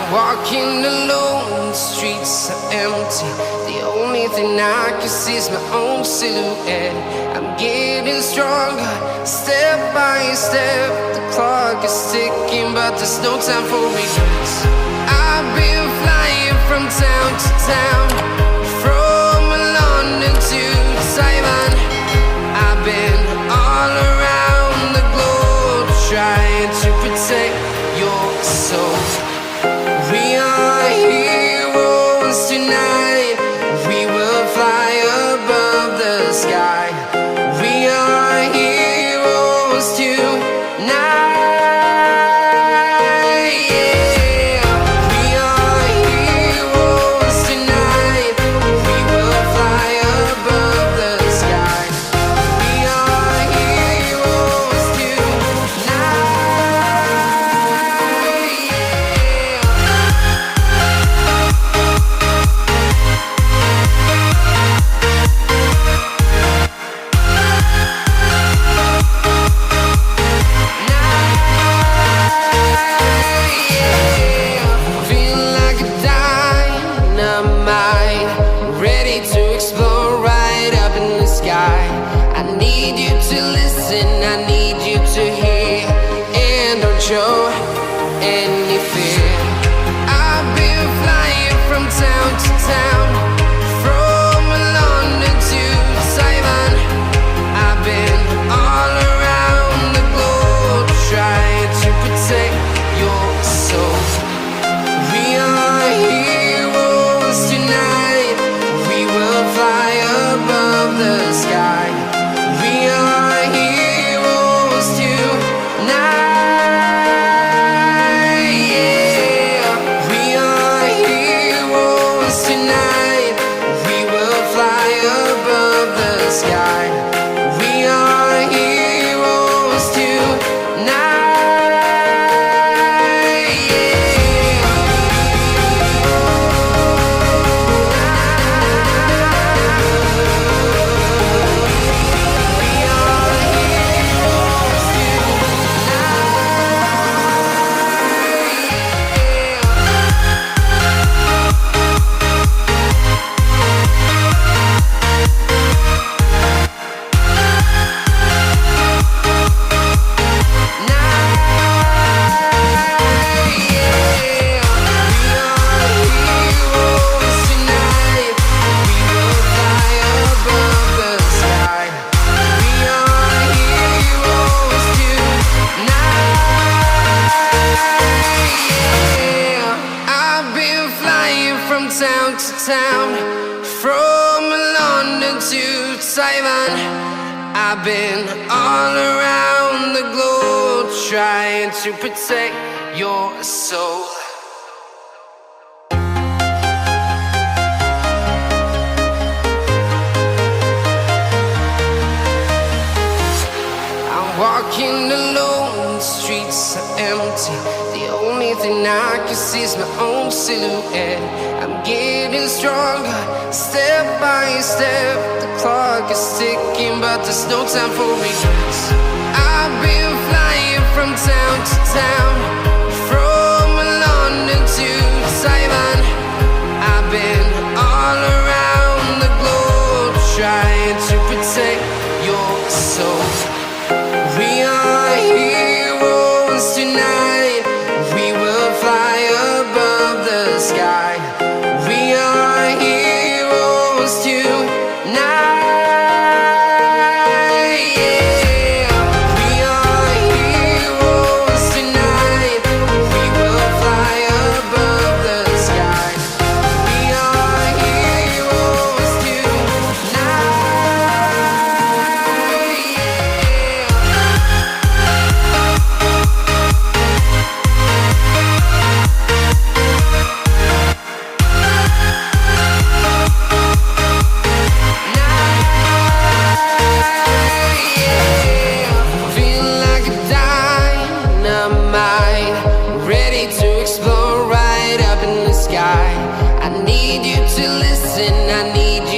Walking alone, the streets are empty. The only thing I can see is my own silhouette. I'm getting stronger, step by step. The clock is ticking, but there's no time for regrets. I've been flying from town to town, from London to Taiwan. I've been all around the globe, trying to protect your soul. We are heroes tonight. We will fly above the sky. We are heroes tonight. Yeah. We are heroes tonight. We will fly above the sky. We are heroes tonight. Show any fear. I've been flying from town to town, from London to Taiwan. I've been all around the globe, trying to protect your soul. We are heroes tonight. We will fly above the sky. We are heroes tonight. Town to town, from London to Taiwan. I've been all around the globe, trying to protect your soul. I'm walking alone, the streets are empty. The only thing I can see is my own silhouette. I'm getting stronger, step by step. The clock is ticking, but there's no time for regrets. I've been flying from town to town, from London to Taiwan. I've been all around the globe, trying to protect your soul. We are heroes tonight. We will fly above the sky. We are heroes tonight. Yeah. We are need you to listen, I need